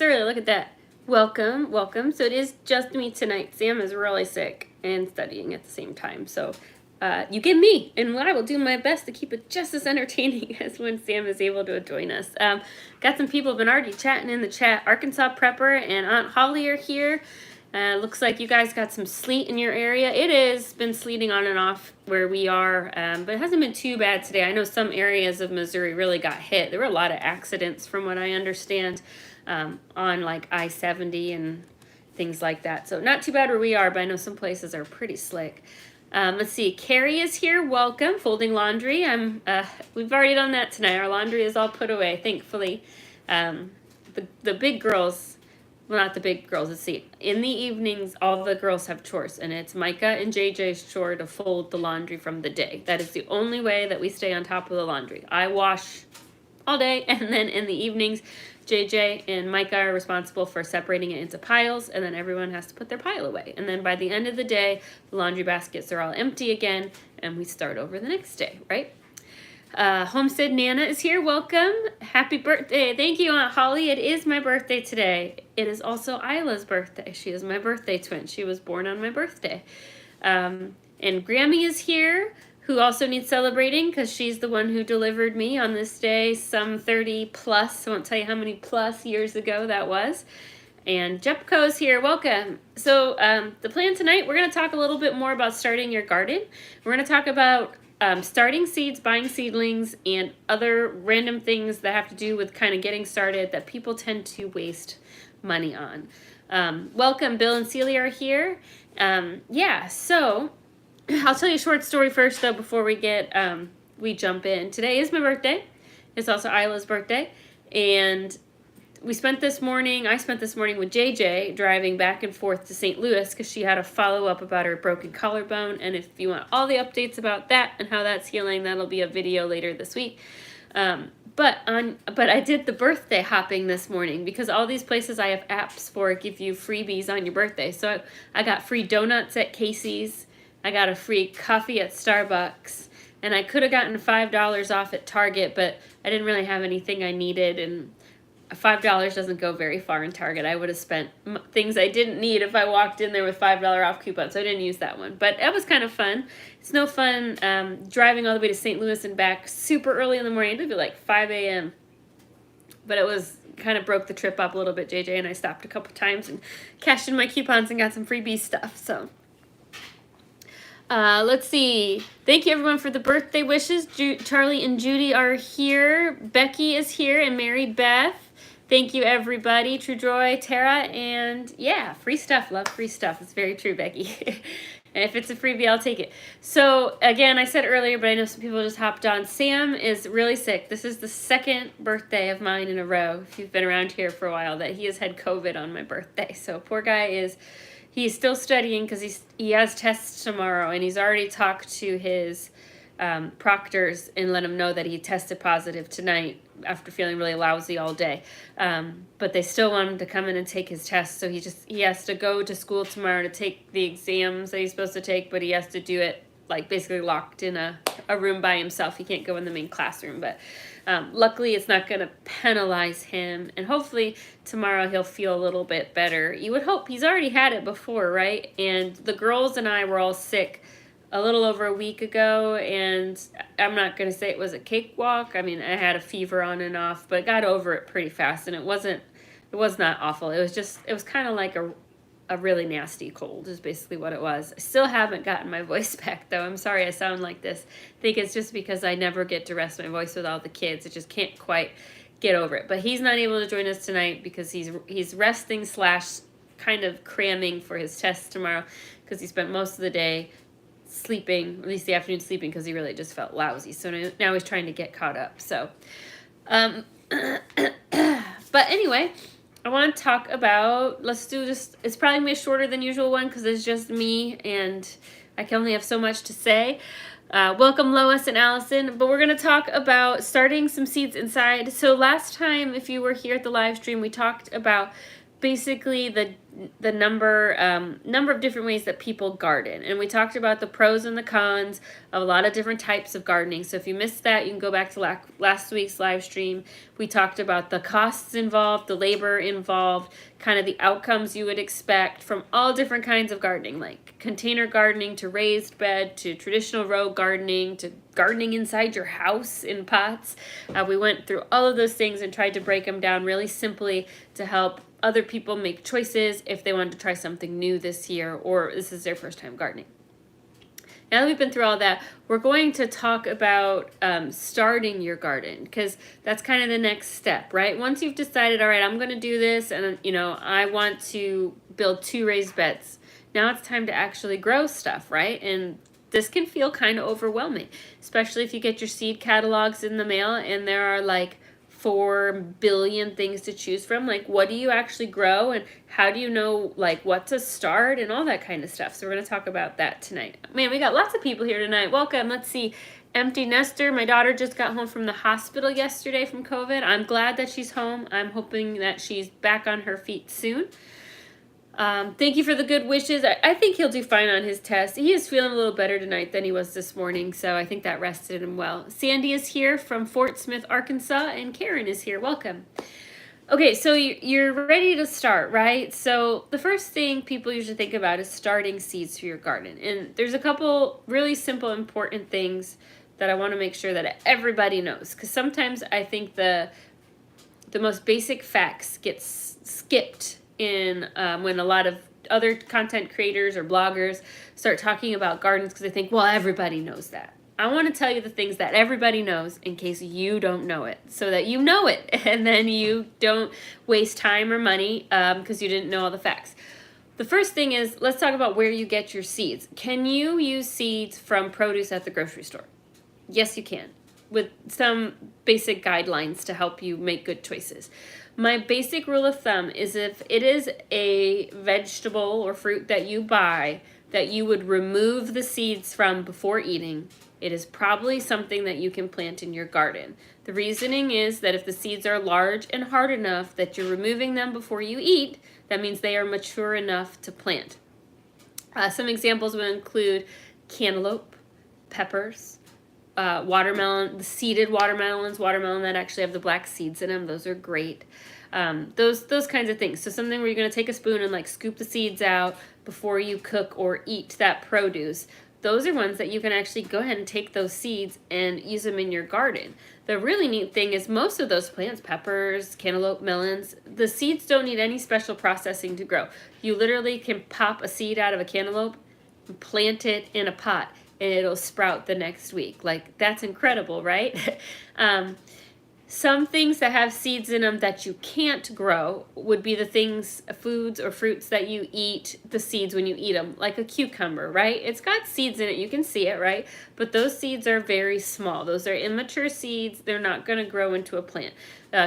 minutes early. Look at that. Welcome, welcome. So it is just me tonight. Sam is really sick and studying at the same time. So you get me, and I will do my best to keep it just as entertaining as when Sam is able to join us. Got some people have been already chatting in the chat. Arkansas Prepper and Aunt Holly are here. Looks like you guys got some sleet in your area. It has been sleeting on and off where we are, but it hasn't been too bad today. I know some areas of Missouri really got hit. There were a lot of accidents from what I understand on like I-70 and things like that. So not too bad where we are, but I know some places are pretty slick. Let's see, Carrie is here. Welcome. Folding laundry. We've already done that tonight. Our laundry is all put away, thankfully. The big girls, well, not the big girls, let's see. In the evenings, all the girls have chores, and it's Micah and JJ's chore to fold the laundry from the day. That is the only way that we stay on top of the laundry. I wash all day, and then in the evenings, JJ and Micah are responsible for separating it into piles, and then everyone has to put their pile away. And then by the end of the day, the laundry baskets are all empty again, and we start over the next day, right? Homestead Nana is here. Welcome. Happy birthday. Thank you, Aunt Holly. It is my birthday today. It is also Isla's birthday. She is my birthday twin. She was born on my birthday. And Grammy is here, who also needs celebrating because she's the one who delivered me on this day some 30 plus. I won't tell you how many plus years ago that was. And Jepco's here. Welcome. So the plan tonight, we're going to talk a little bit more about starting your garden. We're going to talk about starting seeds, buying seedlings, and other random things that have to do with kind of getting started that people tend to waste money on. Welcome. Bill and Celia are here. So I'll tell you a short story first, though, before we jump in. Today is my birthday. It's also Isla's birthday. And I spent this morning with JJ driving back and forth to St. Louis because she had a follow-up about her broken collarbone. And if you want all the updates about that and how that's healing, that'll be a video later this week. But I did the birthday hopping this morning because all these places I have apps for give you freebies on your birthday. So I got free donuts at Casey's. I got a free coffee at Starbucks, and I could have gotten $5 off at Target, but I didn't really have anything I needed, and $5 doesn't go very far in Target. I would have spent things I didn't need if I walked in there with $5 off coupons, so I didn't use that one. But that was kind of fun. It's no fun driving all the way to St. Louis and back super early in the morning. It'd be like 5 a.m., but it was kind of broke the trip up a little bit. JJ and I stopped a couple times and cashed in my coupons and got some freebie stuff, so... let's see. Thank you, everyone, for the birthday wishes. Charlie and Judy are here. Becky is here, and Mary Beth. Thank you, everybody. True Joy, Tara, and yeah, free stuff. Love free stuff. It's very true, Becky. And if it's a freebie, I'll take it. So, again, I said earlier, but I know some people just hopped on. Sam is really sick. This is the second birthday of mine in a row, if you've been around here for a while, that he has had COVID on my birthday. So, poor guy he's still studying because he has tests tomorrow, and he's already talked to his proctors and let him know that he tested positive tonight after feeling really lousy all day. But they still want him to come in and take his test, so he has to go to school tomorrow to take the exams that he's supposed to take, but he has to do it like basically locked in a room by himself. He can't go in the main classroom, but luckily it's not going to penalize him, and hopefully tomorrow he'll feel a little bit better. You would hope. He's already had it before, right? And the girls and I were all sick a little over a week ago, and I'm not going to say it was a cakewalk. I mean, I had a fever on and off, but got over it pretty fast, and it was not awful. It was kind of like a really nasty cold is basically what it was. I still haven't gotten my voice back, though. I'm sorry I sound like this. I think it's just because I never get to rest my voice with all the kids. I just can't quite get over it. But he's not able to join us tonight because he's resting / kind of cramming for his test tomorrow because he spent most of the day sleeping, at least the afternoon sleeping, because he really just felt lousy. So now he's trying to get caught up. So, but anyway, I want to talk about, it's probably going to be a shorter than usual one because it's just me and I can only have so much to say. Welcome, Lois and Allison, but we're going to talk about starting some seeds inside. So last time, if you were here at the live stream, we talked about basically the number of different ways that people garden, and we talked about the pros and the cons of a lot of different types of gardening. So if you missed that, you can go back to last week's live stream. We talked about the costs involved, the labor involved, kind of the outcomes you would expect from all different kinds of gardening, like container gardening to raised bed to traditional row gardening to gardening inside your house in pots. We went through all of those things and tried to break them down really simply to help other people make choices if they wanted to try something new this year or this is their first time gardening. Now that we've been through all that, we're going to talk about starting your garden, because that's kind of the next step, right? Once you've decided, all right, I'm going to do this, and I want to build 2 raised beds. Now it's time to actually grow stuff, right? And this can feel kind of overwhelming, especially if you get your seed catalogs in the mail and there are like 4 billion things to choose from. Like, what do you actually grow, and how do you know like what to start and all that kind of stuff? So we're going to talk about that tonight. Man, we got lots of people here tonight. Welcome. Let's see. Empty nester. My daughter just got home from the hospital yesterday from COVID. I'm glad that she's home. I'm hoping that she's back on her feet soon. Thank you for the good wishes. I think he'll do fine on his test. He is feeling a little better tonight than he was this morning, so I think that rested him well. Sandy is here from Fort Smith, Arkansas, and Karen is here. Welcome. Okay, so you're ready to start, right? So the first thing people usually think about is starting seeds for your garden. And there's a couple really simple, important things that I want to make sure that everybody knows, because sometimes I think the most basic facts get skipped in when a lot of other content creators or bloggers start talking about gardens, because they think, well, everybody knows that. I want to tell you the things that everybody knows in case you don't know it, so that you know it and then you don't waste time or money because you didn't know all the facts. The first thing is, let's talk about where you get your seeds. Can you use seeds from produce at the grocery store? Yes, you can, with some basic guidelines to help you make good choices. My basic rule of thumb is, if it is a vegetable or fruit that you buy that you would remove the seeds from before eating, it is probably something that you can plant in your garden. The reasoning is that if the seeds are large and hard enough that you're removing them before you eat, that means they are mature enough to plant. Some examples would include cantaloupe, peppers, watermelon, the seeded watermelon that actually have the black seeds in them. Those are great. Those kinds of things. So something where you're going to take a spoon and like scoop the seeds out before you cook or eat that produce. Those are ones that you can actually go ahead and take those seeds and use them in your garden. The really neat thing is most of those plants, peppers, cantaloupe, melons, the seeds don't need any special processing to grow. You literally can pop a seed out of a cantaloupe and plant it in a pot, and it'll sprout the next week. Like, that's incredible, right? Some things that have seeds in them that you can't grow would be the things, foods or fruits that you eat, the seeds when you eat them, like a cucumber, right? It's got seeds in it, you can see it, right? But those seeds are very small. Those are immature seeds. They're not going to grow into a plant.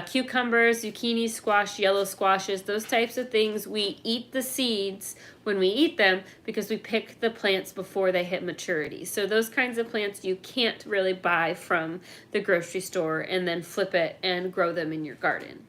Cucumbers, zucchini, squash, yellow squashes, those types of things, we eat the seeds when we eat them because we pick the plants before they hit maturity. So those kinds of plants you can't really buy from the grocery store and then flip it and grow them in your garden.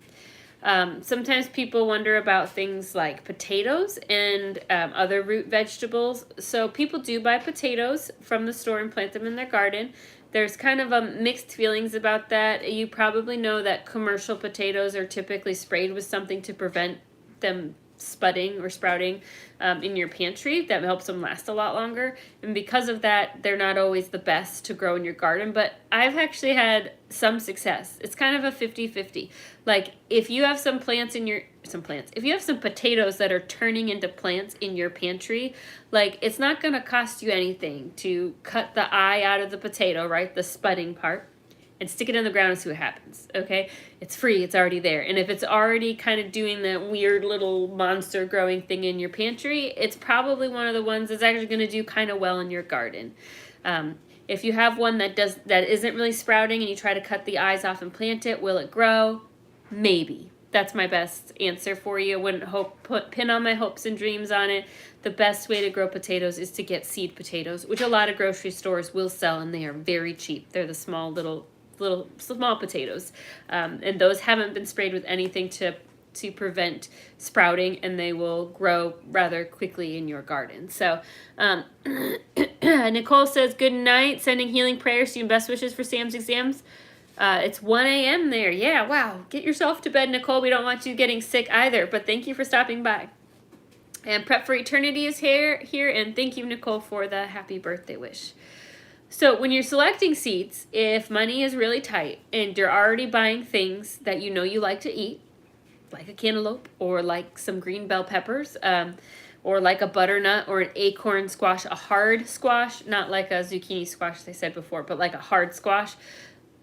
Sometimes people wonder about things like potatoes and other root vegetables. So people do buy potatoes from the store and plant them in their garden. There's kind of a mixed feelings about that. You probably know that commercial potatoes are typically sprayed with something to prevent them spudding or sprouting in your pantry. That helps them last a lot longer. And because of that, they're not always the best to grow in your garden. But I've actually had some success. It's kind of a 50-50. Like, if you have if you have some potatoes that are turning into plants in your pantry, like, it's not going to cost you anything to cut the eye out of the potato, right? The spudding part, and stick it in the ground and see what happens, okay? It's free, it's already there. And if it's already kind of doing that weird little monster growing thing in your pantry, it's probably one of the ones that's actually going to do kind of well in your garden. If you have one that isn't really sprouting and you try to cut the eyes off and plant it, will it grow? Maybe. That's my best answer for you. I wouldn't pin all my hopes and dreams on it. The best way to grow potatoes is to get seed potatoes, which a lot of grocery stores will sell, and they are very cheap. They're the small potatoes, and those haven't been sprayed with anything to to prevent sprouting, and they will grow rather quickly in your garden. So Nicole says, good night, sending healing prayers to you and best wishes for Sam's exams. It's 1 a.m. there. Yeah, wow. Get yourself to bed, Nicole. We don't want you getting sick either, but thank you for stopping by. And Prep for Eternity is here, and thank you, Nicole, for the happy birthday wish. So when you're selecting seeds, if money is really tight and you're already buying things that you know you like to eat, like a cantaloupe or like some green bell peppers, or like a butternut or an acorn squash, a hard squash, not like a zucchini squash they said before, but like a hard squash,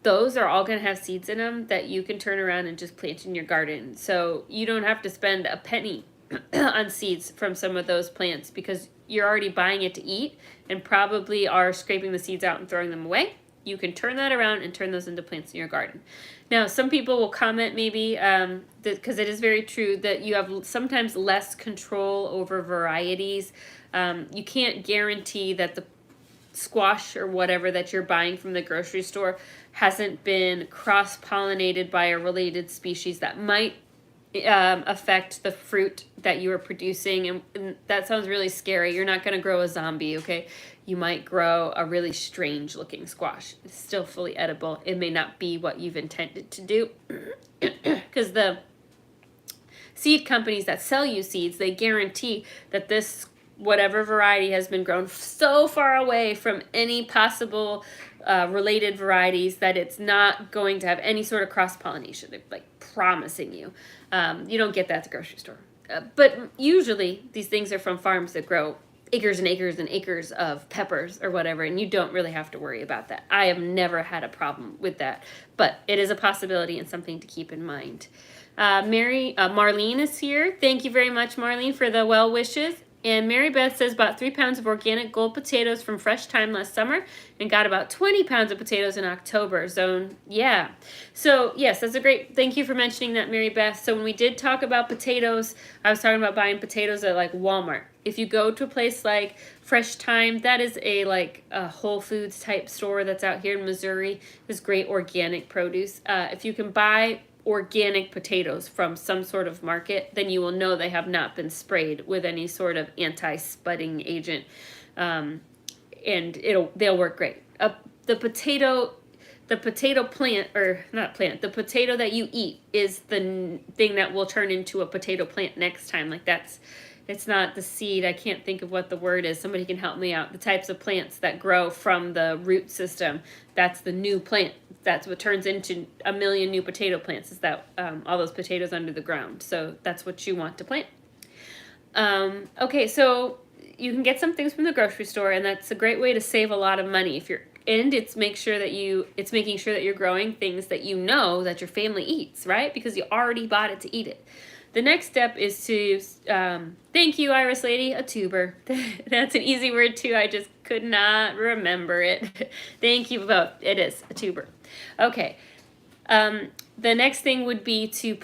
those are all going to have seeds in them that you can turn around and just plant in your garden. So you don't have to spend a penny on seeds from some of those plants because you're already buying it to eat and probably are scraping the seeds out and throwing them away. You can turn that around and turn those into plants in your garden. Now, some people will comment maybe, because it is very true that you have sometimes less control over varieties. You can't guarantee that the squash or whatever that you're buying from the grocery store hasn't been cross-pollinated by a related species that might affect the fruit that you are producing, and that sounds really scary. You're not going to grow a zombie, okay? You might grow a really strange looking squash. It's still fully edible. It may not be what you've intended to do because the seed companies that sell you seeds, they guarantee that this whatever variety has been grown so far away from any possible related varieties that it's not going to have any sort of cross-pollination. They're like promising you. You don't get that at the grocery store. But usually these things are from farms that grow acres and acres and acres of peppers or whatever, and you don't really have to worry about that. I have never had a problem with that, but it is a possibility and something to keep in mind. Marlene is here. Thank you very much, Marlene, for the well wishes. And Mary Beth says, bought 3 pounds of organic gold potatoes from Fresh Thyme last summer and got about 20 pounds of potatoes in October. So, yeah. So, yes, that's a great, thank you for mentioning that, Mary Beth. So, when we did talk about potatoes, I was talking about buying potatoes at like Walmart. If you go to a place like Fresh Thyme, that is a Whole Foods type store that's out here in Missouri. There's great organic produce. If you can buy organic potatoes from some sort of market, then you will know they have not been sprayed with any sort of anti-spudding agent, and they'll work great. The potato plant, or not plant, the potato that you eat is the thing that will turn into a potato plant next time. Like it's not the seed. I can't think of what the word is. Somebody can help me out. The types of plants that grow from the root system, that's the new plant. That's what turns into a million new potato plants, is that all those potatoes under the ground. So that's what you want to plant. Okay, so you can get some things from the grocery store, and that's a great way to save a lot of money. It's making sure that you're growing things that you know that your family eats, right? Because you already bought it to eat it. The next step is to, thank you, Iris Lady, a tuber. That's an easy word too, I just could not remember it. Thank you both, it is a tuber. Okay, the next thing would be to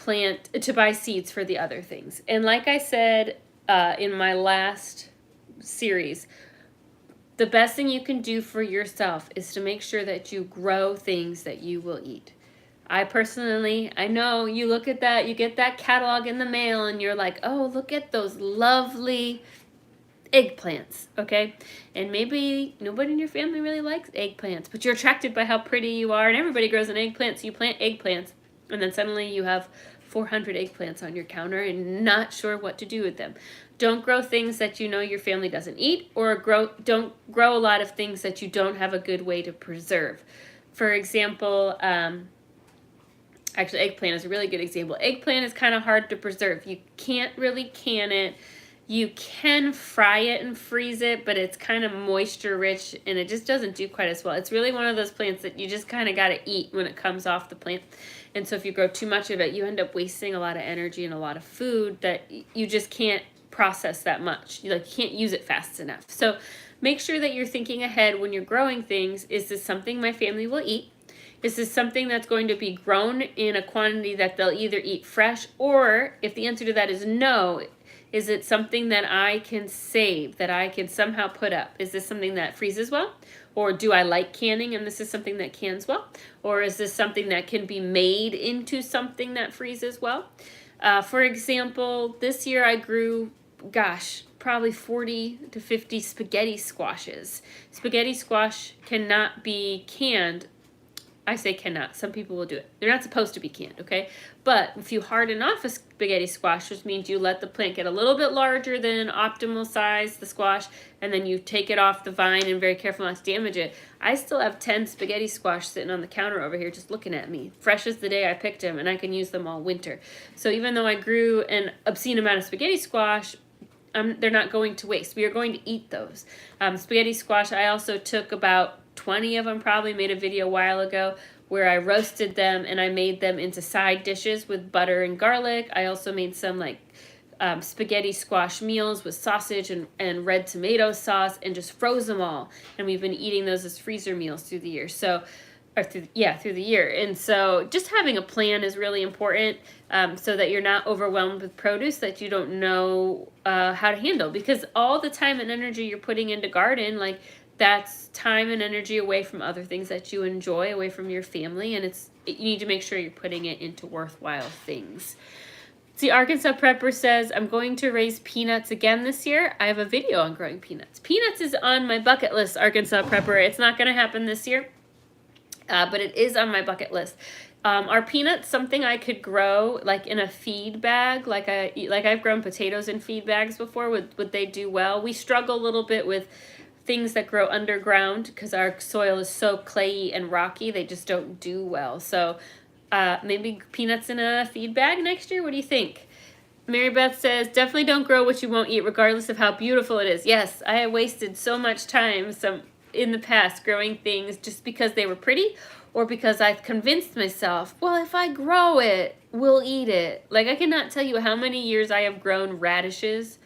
buy seeds for the other things. And like I said in my last series, the best thing you can do for yourself is to make sure that you grow things that you will eat. I know you look at that, you get that catalog in the mail and you're like, oh, look at those lovely eggplants, okay? And maybe nobody in your family really likes eggplants, but you're attracted by how pretty you are, and everybody grows an eggplant, so you plant eggplants, and then suddenly you have 400 eggplants on your counter and not sure what to do with them. Don't grow things that you know your family doesn't eat, or don't grow a lot of things that you don't have a good way to preserve. For example, actually, eggplant is a really good example. Eggplant is kind of hard to preserve. You can't really can it. You can fry it and freeze it, but it's kind of moisture rich and it just doesn't do quite as well. It's really one of those plants that you just kind of got to eat when it comes off the plant. And so if you grow too much of it, you end up wasting a lot of energy and a lot of food that you just can't process that much. You can't use it fast enough. So make sure that you're thinking ahead when you're growing things. Is this something my family will eat? Is this something that's going to be grown in a quantity that they'll either eat fresh, or if the answer to that is no, is it something that I can save, that I can somehow put up? Is this something that freezes well? Or do I like canning and this is something that cans well? Or is this something that can be made into something that freezes well? For example, this year I grew, gosh, probably 40 to 50 spaghetti squashes. Spaghetti squash cannot be canned. I say cannot. Some people will do it. They're not supposed to be canned, okay? But if you harden off a spaghetti squash, which means you let the plant get a little bit larger than optimal size, the squash, and then you take it off the vine and very careful not to damage it. I still have 10 spaghetti squash sitting on the counter over here just looking at me. Fresh as the day I picked them, and I can use them all winter. So even though I grew an obscene amount of spaghetti squash, they're not going to waste. We are going to eat those. Spaghetti squash, I also took about 20 of them, probably made a video a while ago where I roasted them and I made them into side dishes with butter and garlic. I also made some like spaghetti squash meals with sausage and red tomato sauce and just froze them all. And we've been eating those as freezer meals through the year. Through the year. And so just having a plan is really important, so that you're not overwhelmed with produce that you don't know how to handle, because all the time and energy you're putting into garden, like that's time and energy away from other things that you enjoy, away from your family, and you need to make sure you're putting it into worthwhile things. See, Arkansas Prepper says, I'm going to raise peanuts again this year. I have a video on growing peanuts. Peanuts is on my bucket list, Arkansas Prepper. It's not going to happen this year, but it is on my bucket list. Are peanuts something I could grow like in a feed bag? Like I've grown potatoes in feed bags before. Would they do well? We struggle a little bit with things that grow underground because our soil is so clayey and rocky. They just don't do well. So maybe peanuts in a feed bag next year. What do you think? Mary Beth says, definitely don't grow what you won't eat regardless of how beautiful it is. Yes, I have wasted so much time in the past growing things just because they were pretty, or because I've convinced myself, well, if I grow it, we'll eat it. Like, I cannot tell you how many years I have grown radishes.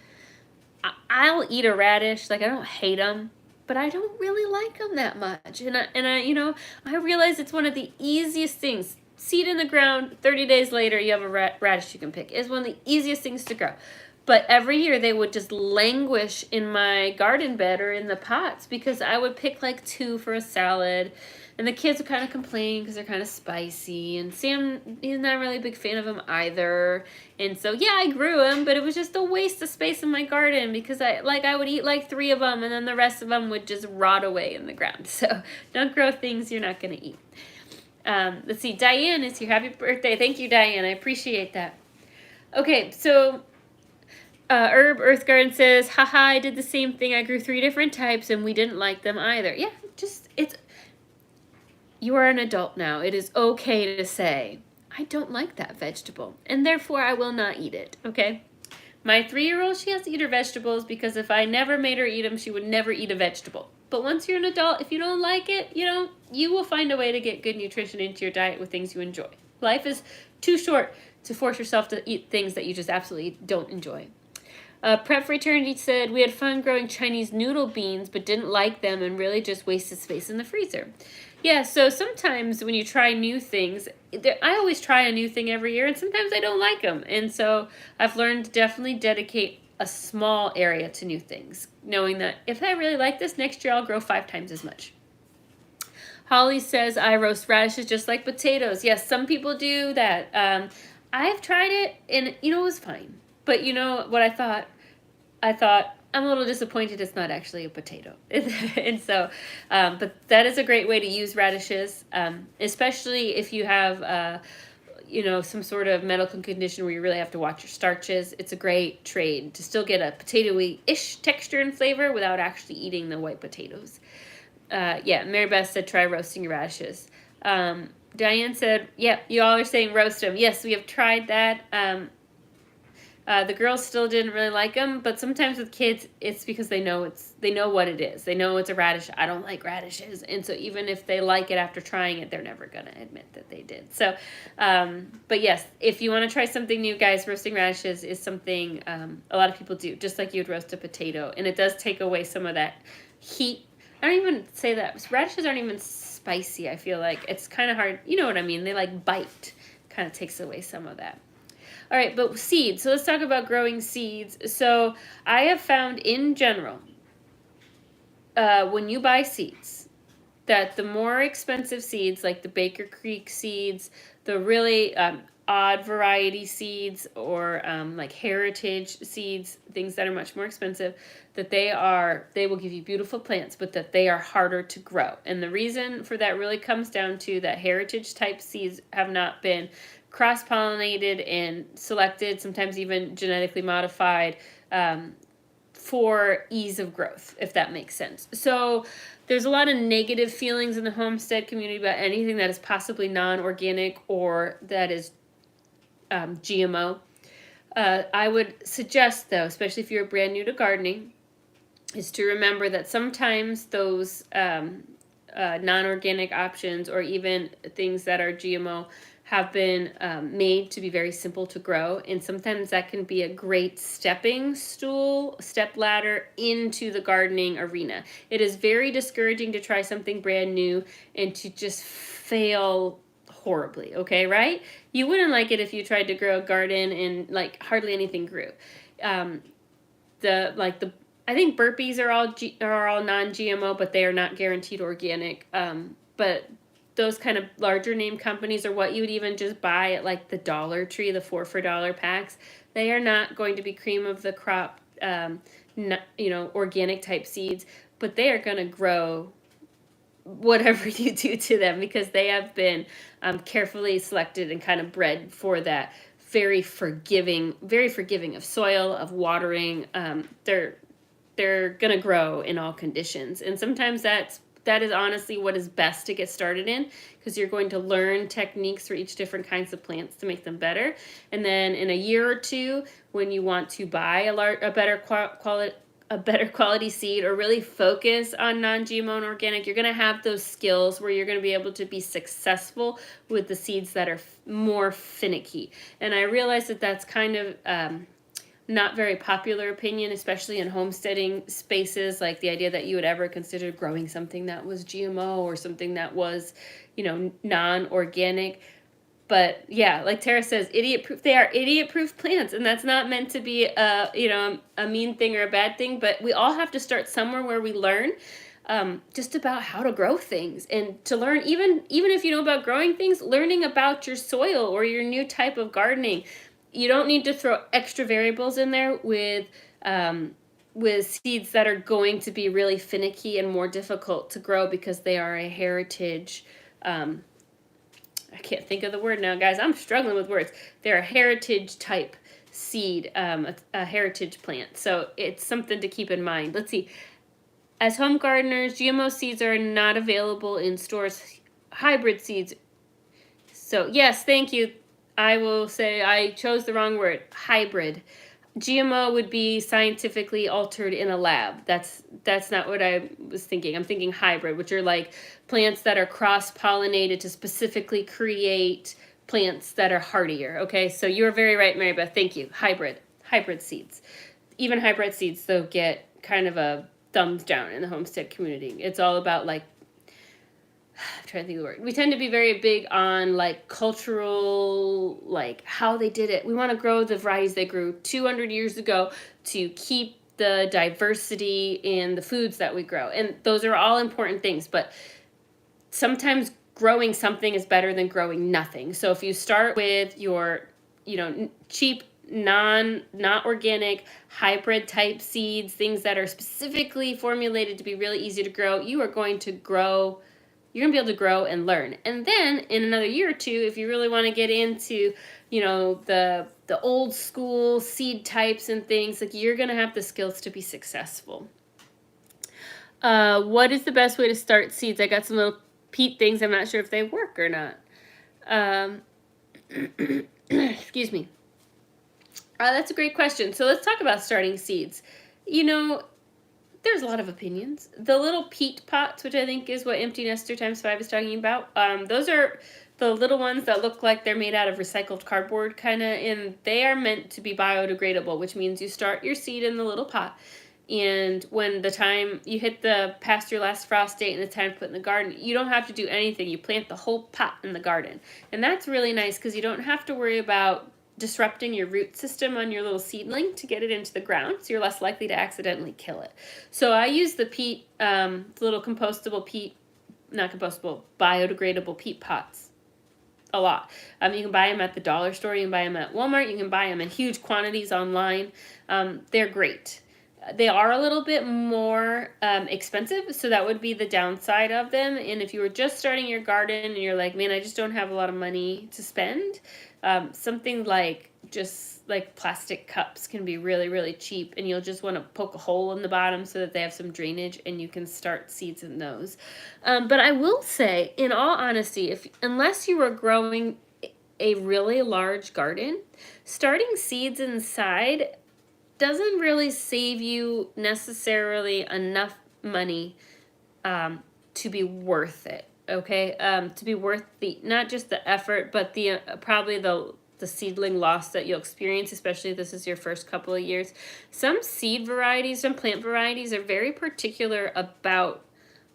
I'll eat a radish. Like, I don't hate them, but I don't really like them that much. And I realize it's one of the easiest things. Seed in the ground, 30 days later, you have a radish you can pick. It's one of the easiest things to grow. But every year they would just languish in my garden bed or in the pots because I would pick like 2 for a salad. And the kids would kind of complain because they're kind of spicy. And Sam, he's not really a big fan of them either. And so, yeah, I grew them, but it was just a waste of space in my garden because I would eat like 3 of them and then the rest of them would just rot away in the ground. So don't grow things you're not going to eat. Let's see, Diane is here. Happy birthday. Thank you, Diane. I appreciate that. Okay, so Herb Earth Garden says, haha, I did the same thing. I grew 3 different types and we didn't like them either. Yeah, you are an adult now. It is okay to say, I don't like that vegetable, and therefore I will not eat it, okay? My 3-year-old, she has to eat her vegetables because if I never made her eat them, she would never eat a vegetable. But once you're an adult, if you don't like it, you will find a way to get good nutrition into your diet with things you enjoy. Life is too short to force yourself to eat things that you just absolutely don't enjoy. Prep for Eternity said, we had fun growing Chinese noodle beans, but didn't like them and really just wasted space in the freezer. Yeah, so sometimes when you try new things, I always try a new thing every year, and sometimes I don't like them. And so I've learned to definitely dedicate a small area to new things, knowing that if I really like this, next year I'll grow 5 times as much. Holly says, I roast radishes just like potatoes. Yes, some people do that. I've tried it, and it was fine. But you know what I thought? I thought, I'm a little disappointed it's not actually a potato. And so, but that is a great way to use radishes, especially if you have, some sort of medical condition where you really have to watch your starches. It's a great trade to still get a potatoey-ish texture and flavor without actually eating the white potatoes. Mary Beth said, try roasting your radishes. Diane said, you all are saying roast them. Yes, we have tried that. The girls still didn't really like them, but sometimes with kids, it's because they know what it is. They know it's a radish. I don't like radishes. And so even if they like it after trying it, they're never going to admit that they did. So, but yes, if you want to try something new, guys, roasting radishes is something a lot of people do, just like you would roast a potato. And it does take away some of that heat. I don't even say that. Radishes aren't even spicy, I feel like. It's kind of hard. You know what I mean? They bite. Kind of takes away some of that. All right, but seeds. So let's talk about growing seeds. So I have found in general, when you buy seeds, that the more expensive seeds, like the Baker Creek seeds, the really, odd variety seeds or like heritage seeds, things that are much more expensive, that they will give you beautiful plants, but that they are harder to grow. And the reason for that really comes down to that heritage type seeds have not been cross-pollinated and selected, sometimes even genetically modified, for ease of growth, if that makes sense. So there's a lot of negative feelings in the homestead community about anything that is possibly non-organic or that is GMO. I would suggest, though, especially if you're brand new to gardening, is to remember that sometimes those non-organic options or even things that are GMO have been made to be very simple to grow, and sometimes that can be a great stepping stool, step ladder into the gardening arena. It is very discouraging to try something brand new and to just fail horribly, okay, right? You wouldn't like it if you tried to grow a garden and like hardly anything grew. I think burpees are all non-GMO, but they are not guaranteed organic. But those kind of larger name companies are what you would even just buy at like the Dollar Tree, the 4 for $1 packs. They are not going to be cream of the crop, organic type seeds, but they are going to grow whatever you do to them because they have been carefully selected and kind of bred for that very forgiving of soil, of watering. They're gonna grow in all conditions, and sometimes that is honestly what is best to get started in, because you're going to learn techniques for each different kinds of plants to make them better. And then in a year or two, when you want to buy a better quality seed or really focus on non-GMO and organic, you're going to have those skills where you're going to be able to be successful with the seeds that are more finicky. And I realize that that's kind of not very popular opinion, especially in homesteading spaces, like the idea that you would ever consider growing something that was GMO or something that was, non-organic. But yeah, like Tara says, idiot-proof. They are idiot-proof plants, and that's not meant to be a mean thing or a bad thing. But we all have to start somewhere where we learn just about how to grow things, and to learn even if you know about growing things, learning about your soil or your new type of gardening. You don't need to throw extra variables in there with seeds that are going to be really finicky and more difficult to grow because they are a heritage. I can't think of the word now, guys. I'm struggling with words. They're a heritage type seed, a heritage plant. So it's something to keep in mind. Let's see. As home gardeners, GMO seeds are not available in stores. Hybrid seeds. So yes, thank you. I will say I chose the wrong word. Hybrid. GMO would be scientifically altered in a lab. That's not what I was thinking. I'm thinking hybrid, which are like plants that are cross-pollinated to specifically create plants that are hardier. Okay, so you're very right, Mary Beth. Thank you. Hybrid seeds. Even hybrid seeds, though, get kind of a thumbs down in the homestead community. It's all about like, I'm trying to think of the word. We tend to be very big on like cultural, like how they did it. We want to grow the varieties they grew 200 years ago to keep the diversity in the foods that we grow. And those are all important things, but sometimes growing something is better than growing nothing. So if you start with your, cheap, not organic, hybrid type seeds, things that are specifically formulated to be really easy to grow, you're going to be able to grow and learn. And then in another year or two, if you really want to get into, the old school seed types and things, like you're going to have the skills to be successful. What is the best way to start seeds? I got some little peat things. I'm not sure if they work or not. Excuse me. That's a great question. So let's talk about starting seeds. There's a lot of opinions. The little peat pots, which I think is what Empty Nester x5 is talking about, those are the little ones that look like they're made out of recycled cardboard, kind of, and they are meant to be biodegradable, which means you start your seed in the little pot, and when the time you hit past your last frost date and the time to put in the garden, you don't have to do anything. You plant the whole pot in the garden, and that's really nice because you don't have to worry about disrupting your root system on your little seedling to get it into the ground, so you're less likely to accidentally kill it. So I use the peat, the little biodegradable peat pots. a lot. You can buy them at the dollar store. You can buy them at Walmart. You can buy them in huge quantities online. They're great. They are a little bit more expensive, so that would be the downside of them. And if you were just starting your garden and you're like, man, I just don't have a lot of money to spend, something like just like plastic cups can be really, really cheap, and you'll just want to poke a hole in the bottom so that they have some drainage, and you can start seeds in those. But I will say, in all honesty, unless you are growing a really large garden, starting seeds inside doesn't really save you necessarily enough money to be worth it. Okay, to be worth the not just the effort, but the probably the seedling loss that you'll experience, especially if this is your first couple of years. Some seed varieties, some plant varieties are very particular about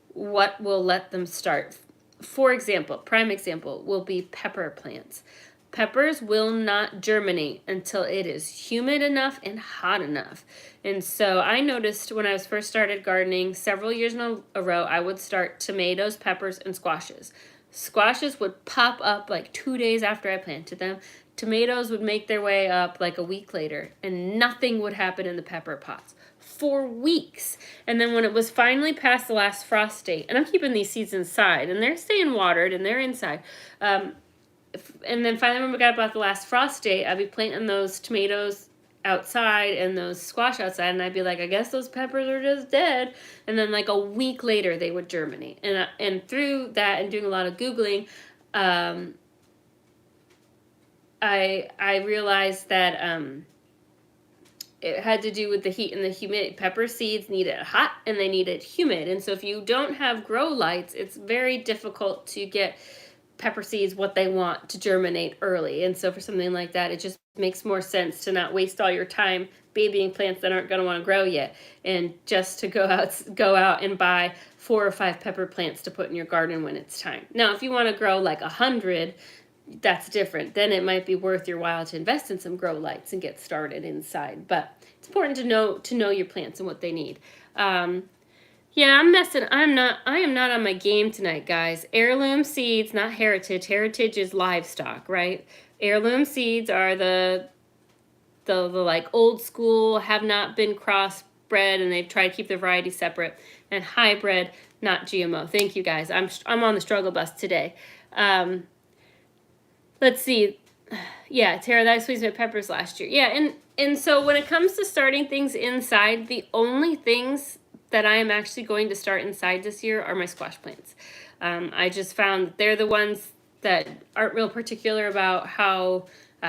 what will let them start. For example, prime example will be pepper plants. Peppers will not germinate until it is humid enough and hot enough. And so I noticed when I was first started gardening several years in a row, I would start tomatoes, peppers, and squashes. Squashes would pop up like 2 days after I planted them. Tomatoes would make their way up like a week later, and nothing would happen in the pepper pots for weeks. And then when it was finally past the last frost date, and I'm keeping these seeds inside, and they're staying watered, and they're inside, and then finally when we got about the last frost date, I'd be planting those tomatoes outside and those squash outside, and I'd be like, I guess those peppers are just dead. And then like a week later they would germinate. And through that and doing a lot of Googling, I realized that it had to do with the heat and the humidity. Pepper seeds need it hot and they need it humid. And so if you don't have grow lights, it's very difficult to get pepper seeds what they want to germinate early. And so for something like that, it just makes more sense to not waste all your time babying plants that aren't going to want to grow yet, and just to go out and buy 4 or 5 pepper plants to put in your garden when it's time. Now, if you want to grow like 100, that's different. Then it might be worth your while to invest in some grow lights and get started inside. But it's important to know your plants and what they need. Yeah, I am not on my game tonight, guys. Heirloom seeds, not heritage. Heritage is livestock, right? Heirloom seeds are the like old school, have not been crossbred, and they've tried to keep the variety separate. And hybrid, not GMO. Thank you, guys. I'm on the struggle bus today. Let's see. Yeah, Tara, that explains my peppers last year. Yeah, and so when it comes to starting things inside, the only things that I am actually going to start inside this year are my squash plants. I just found that they're the ones that aren't real particular about how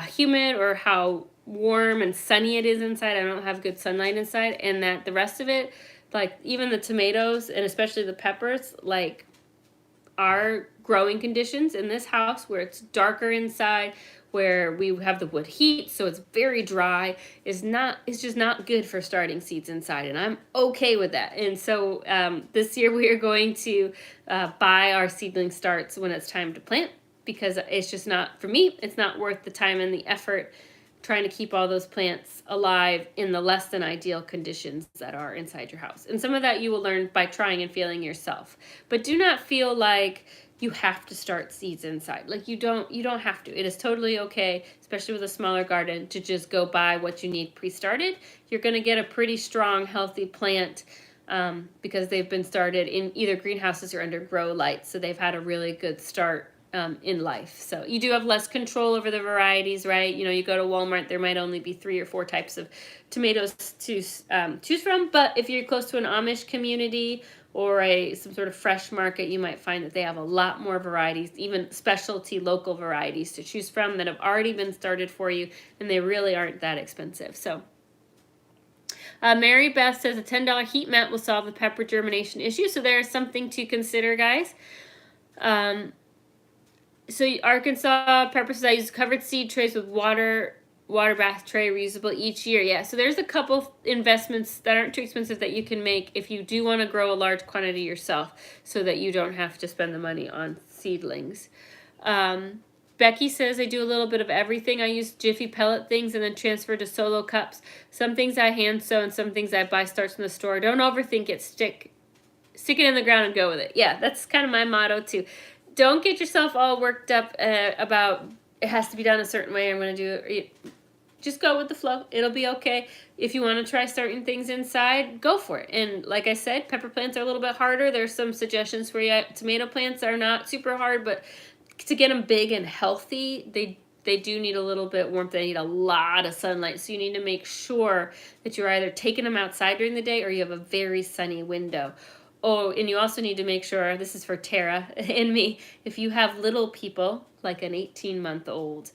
humid or how warm and sunny it is inside. I don't have good sunlight inside, and that the rest of it, like even the tomatoes and especially the peppers, like our growing conditions in this house where it's darker inside, where we have the wood heat, so it's very dry, it's just not good for starting seeds inside, and I'm okay with that. And so this year we are going to buy our seedling starts when it's time to plant, because it's just not, for me, it's not worth the time and the effort trying to keep all those plants alive in the less than ideal conditions that are inside your house. And some of that you will learn by trying and failing yourself. But do not feel like you have to start seeds inside. Like you don't have to. It is totally okay, especially with a smaller garden, to just go buy what you need pre-started. You're going to get a pretty strong, healthy plant because they've been started in either greenhouses or under grow lights. So they've had a really good start in life. So you do have less control over the varieties, right? You know, you go to Walmart, there might only be 3 or 4 types of tomatoes to choose from. But if you're close to an Amish community or some sort of fresh market, you might find that they have a lot more varieties, even specialty local varieties to choose from that have already been started for you, and they really aren't that expensive. So Mary Beth says a $10 heat mat will solve the pepper germination issue. So there's something to consider, guys. So Arkansas pepper says I use covered seed trays with water bath tray reusable each year. Yeah, so there's a couple investments that aren't too expensive that you can make if you do want to grow a large quantity yourself, so that you don't have to spend the money on seedlings. Becky says I do a little bit of everything. I use Jiffy pellet things and then transfer to solo cups. Some things I hand sew and some things I buy starts in the store. Don't overthink it. Stick it in the ground and go with it. Yeah, that's kind of my motto too. don't get yourself all worked up about it has to be done a certain way. I'm going to do it. Just go with the flow. It'll be okay. If you want to try starting things inside, go for it. And like I said, pepper plants are a little bit harder. There's some suggestions for you. Tomato plants are not super hard, but to get them big and healthy, they do need a little bit warmth. They need a lot of sunlight. So you need to make sure that you're either taking them outside during the day or you have a very sunny window. Oh, and you also need to make sure, this is for Tara and me, if you have little people, like an 18-month-old,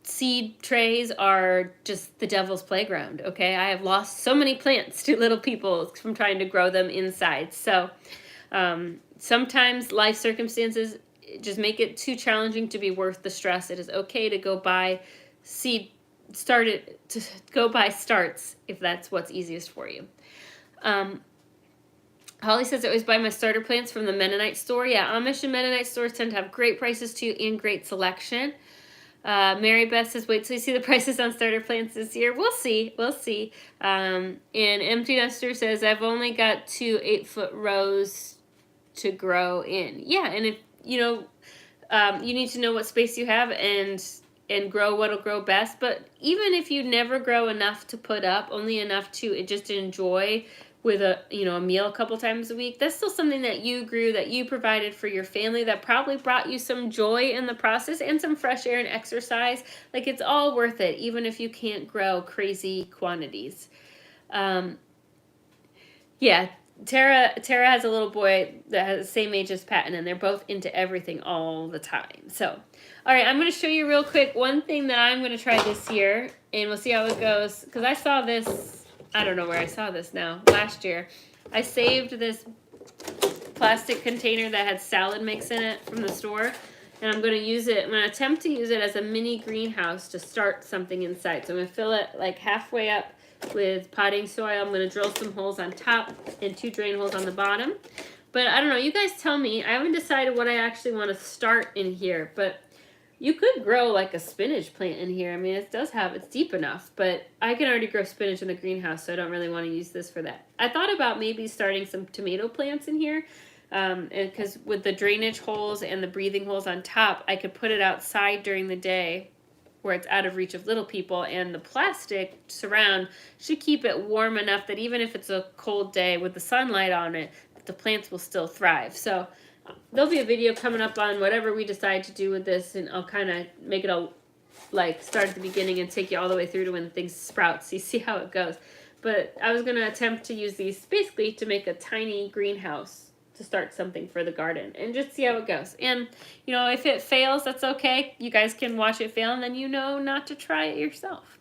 seed trays are just the devil's playground, okay? I have lost so many plants to little people from trying to grow them inside. So sometimes life circumstances just make it too challenging to be worth the stress. It is okay to go buy starts if that's what's easiest for you. Holly says I always buy my starter plants from the Mennonite store. Yeah, Amish and Mennonite stores tend to have great prices too and great selection. Mary Beth says, wait till you see the prices on starter plants this year. We'll see. And Empty Nester says, I've only got 2 8-foot rows to grow in. Yeah, and if, you need to know what space you have and grow what'll grow best. But even if you never grow enough to put up, only enough to just enjoy with a meal a couple times a week, that's still something that you grew, that you provided for your family, that probably brought you some joy in the process and some fresh air and exercise. Like, it's all worth it, even if you can't grow crazy quantities. Yeah, Tara has a little boy that has the same age as Patton, and they're both into everything all the time. So, all right, I'm going to show you real quick one thing that I'm going to try this year, and we'll see how it goes, because I saw this, I don't know where I saw this now, last year. I saved this plastic container that had salad mix in it from the store, and I'm going to use it, I'm going to attempt to use it as a mini greenhouse to start something inside. So I'm going to fill it like halfway up with potting soil. I'm going to drill some holes on top and 2 drain holes on the bottom. But I don't know, you guys tell me. I haven't decided what I actually want to start in here, but you could grow like a spinach plant in here. I mean, it's deep enough, but I can already grow spinach in the greenhouse, so I don't really want to use this for that. I thought about maybe starting some tomato plants in here, because with the drainage holes and the breathing holes on top, I could put it outside during the day where it's out of reach of little people, and the plastic surround should keep it warm enough that even if it's a cold day with the sunlight on it, the plants will still thrive. So there'll be a video coming up on whatever we decide to do with this, and I'll kind of make it start at the beginning and take you all the way through to when things sprout, so you see how it goes. But I was going to attempt to use these basically to make a tiny greenhouse to start something for the garden and just see how it goes. And, if it fails, that's okay. You guys can watch it fail, and then not to try it yourself.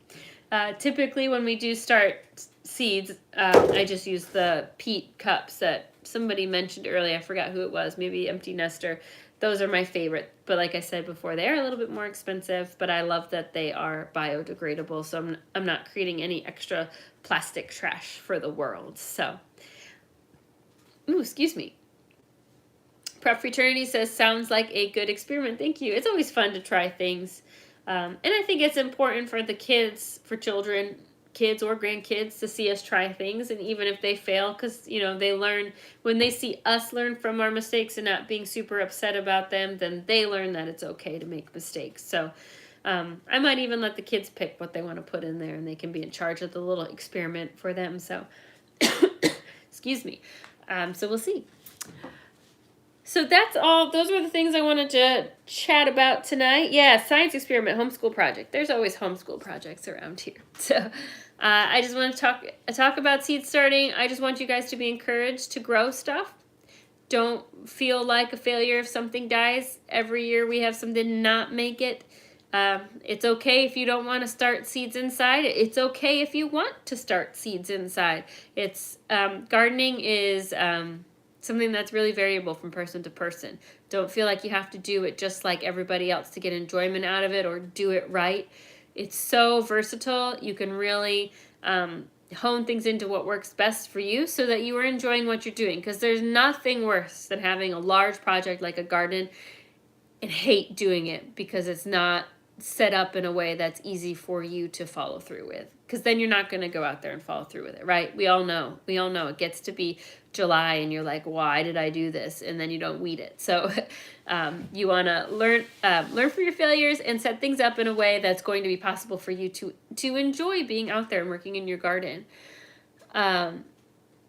Typically, when we do start seeds, I just use the peat cups that somebody mentioned earlier. I forgot who it was, maybe Empty Nester. Those are my favorite, but like I said before, they are a little bit more expensive, but I love that they are biodegradable, so I'm not creating any extra plastic trash for the world. So, excuse me. Prep Fraternity says, sounds like a good experiment. Thank you. It's always fun to try things. And I think it's important for the kids, for children, kids or grandkids, to see us try things, and even if they fail, because they learn when they see us learn from our mistakes and not being super upset about them, then they learn that it's okay to make mistakes. So I might even let the kids pick what they want to put in there, and they can be in charge of the little experiment for them. So excuse me. So we'll see. So that's all. Those were the things I wanted to chat about tonight. Yeah, science experiment, homeschool project. There's always homeschool projects around here. So I just want to talk about seed starting. I just want you guys to be encouraged to grow stuff. Don't feel like a failure if something dies. Every year we have something not make it. It's okay if you don't want to start seeds inside. It's okay if you want to start seeds inside. It's gardening is something that's really variable from person to person. Don't feel like you have to do it just like everybody else to get enjoyment out of it or do it right. It's so versatile. You can really hone things into what works best for you so that you are enjoying what you're doing, because there's nothing worse than having a large project like a garden and hate doing it because it's not set up in a way that's easy for you to follow through with. because then you're not going to go out there and follow through with it, right? We all know it gets to be July and you're like, why did I do this? And then you don't weed it. So you want to learn from your failures and set things up in a way that's going to be possible for you to enjoy being out there and working in your garden.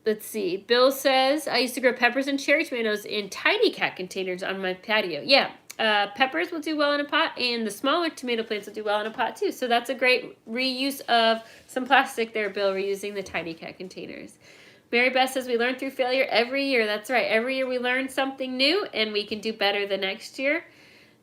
Let's see. Bill says, I used to grow peppers and cherry tomatoes in tiny cat containers on my patio. Yeah, peppers will do well in a pot, and the smaller tomato plants will do well in a pot too. So that's a great reuse of some plastic there, Bill, reusing the tiny cat containers. Mary Beth says, we learn through failure every year. That's right. Every year we learn something new, and we can do better the next year.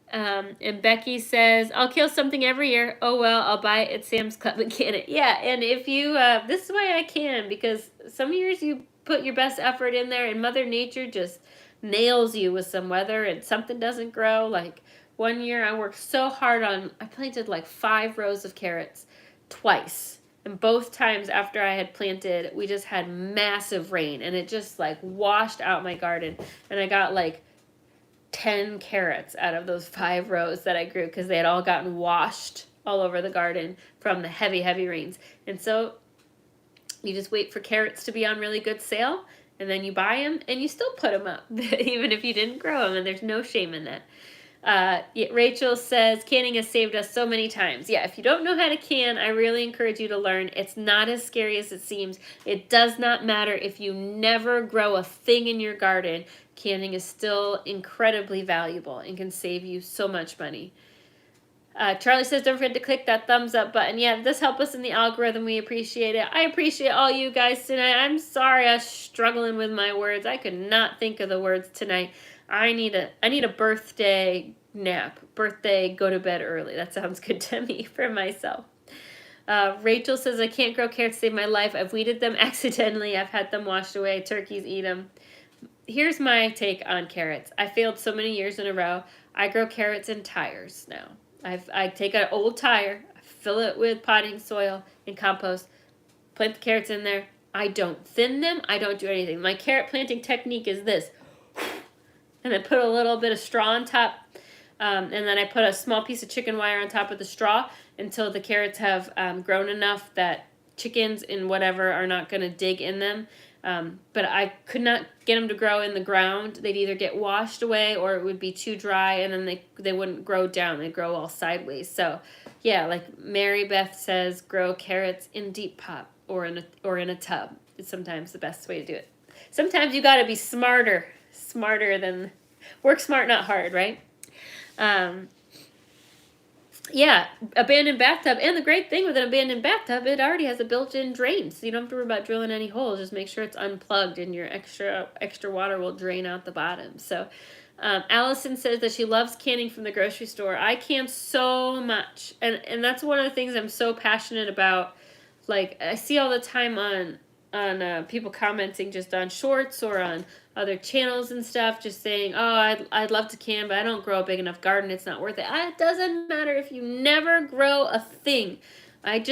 And Becky says, I'll kill something every year. Oh, well, I'll buy it at Sam's Club and can it. Yeah, and if you, this is why I can, because some years you put your best effort in there and Mother Nature just nails you with some weather and something doesn't grow. Like one year I worked so hard I planted like 5 rows of carrots twice. And both times after I had planted, we just had massive rain and it just like washed out my garden. And I got like 10 carrots out of those 5 rows that I grew because they had all gotten washed all over the garden from the heavy, heavy rains. And so you just wait for carrots to be on really good sale, and then you buy them and you still put them up, even if you didn't grow them, and there's no shame in that. Rachel says, canning has saved us so many times. Yeah, if you don't know how to can, I really encourage you to learn. It's not as scary as it seems. It does not matter if you never grow a thing in your garden. Canning is still incredibly valuable and can save you so much money. Charlie says, don't forget to click that thumbs up button. Yeah, this helps us in the algorithm. We appreciate it. I appreciate all you guys tonight. I'm sorry I was struggling with my words. I could not think of the words tonight. I need a birthday nap. Birthday, go to bed early. That sounds good to me for myself. Rachel says, I can't grow carrots to save my life. I've weeded them accidentally. I've had them washed away. Turkeys eat them. Here's my take on carrots. I failed so many years in a row. I grow carrots in tires now. I take an old tire, I fill it with potting soil and compost, plant the carrots in there. I don't thin them. I don't do anything. My carrot planting technique is this. And I put a little bit of straw on top, and then I put a small piece of chicken wire on top of the straw until the carrots have grown enough that chickens and whatever are not going to dig in them. But I could not get them to grow in the ground. They'd either get washed away or it would be too dry, and then they wouldn't grow down. They'd grow all sideways. So, yeah, like Mary Beth says, grow carrots in deep pot or in a tub. It's sometimes the best way to do it. Sometimes you got to be smarter than work smart, not hard, right? Yeah, abandoned bathtub. And the great thing with an abandoned bathtub, it already has a built-in drain, so you don't have to worry about drilling any holes. Just make sure it's unplugged and your extra water will drain out the bottom. So Allison says that she loves canning from the grocery store. I can so much. And that's one of the things I'm so passionate about. Like, I see all the time on people commenting just on shorts or on other channels and stuff, just saying, oh, I'd love to can, but I don't grow a big enough garden. It's not worth it. It doesn't matter if you never grow a thing. I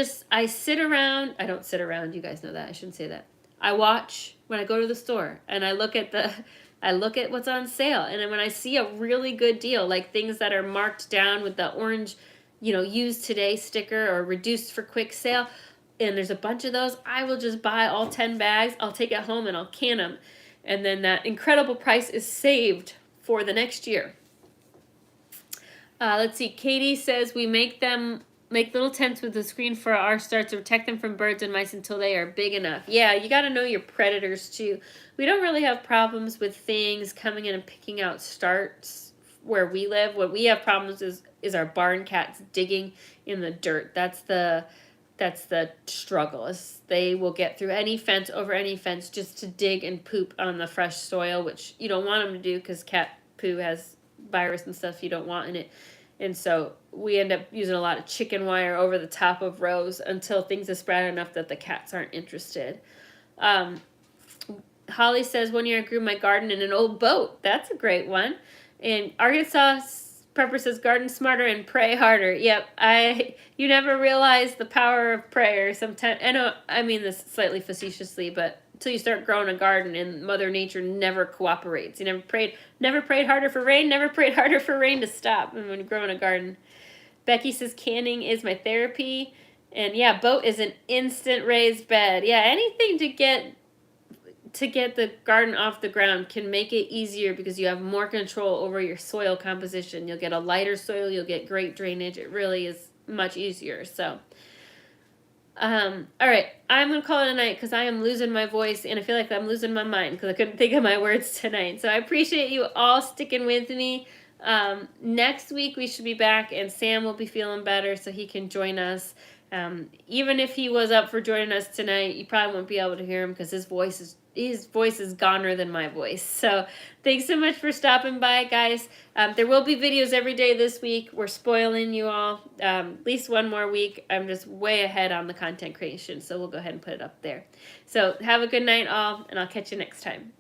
sit around. I don't sit around. You guys know that. I shouldn't say that. I watch when I go to the store, and I look at what's on sale. And then when I see a really good deal, like things that are marked down with the orange, used today sticker or reduced for quick sale, and there's a bunch of those, I will just buy all 10 bags. I'll take it home and I'll can them. And then that incredible price is saved for the next year. Let's see. Katie says we make little tents with the screen for our starts to protect them from birds and mice until they are big enough. Yeah, you got to know your predators too. We don't really have problems with things coming in and picking out starts where we live. What we have problems is our barn cats digging in the dirt. That's the struggle. Is they will get through any fence, over any fence, just to dig and poop on the fresh soil, which you don't want them to do because cat poo has virus and stuff you don't want in it. And so we end up using a lot of chicken wire over the top of rows until things have spread enough that the cats aren't interested. Holly says, one year I grew my garden in an old boat. That's a great one. And Arkansas Prepper says, garden smarter and pray harder. Yep, you never realize the power of prayer sometimes. I mean this slightly facetiously, but until you start growing a garden and Mother Nature never cooperates. You never prayed harder for rain, never prayed harder for rain to stop when you're growing a garden. Becky says, canning is my therapy. And yeah, boat is an instant raised bed. Yeah, anything to get the garden off the ground can make it easier because you have more control over your soil composition. You'll get a lighter soil, you'll get great drainage. It really is much easier. So all right, I'm gonna call it a night because I am losing my voice and I feel like I'm losing my mind because I couldn't think of my words tonight. So I appreciate you all sticking with me. Next week we should be back and Sam will be feeling better so he can join us. Even if he was up for joining us tonight, you probably won't be able to hear him because his voice is goner than my voice. So thanks so much for stopping by, guys. There will be videos every day this week. We're spoiling you all. At least one more week. I'm just way ahead on the content creation, so we'll go ahead and put it up there. So have a good night, all, and I'll catch you next time.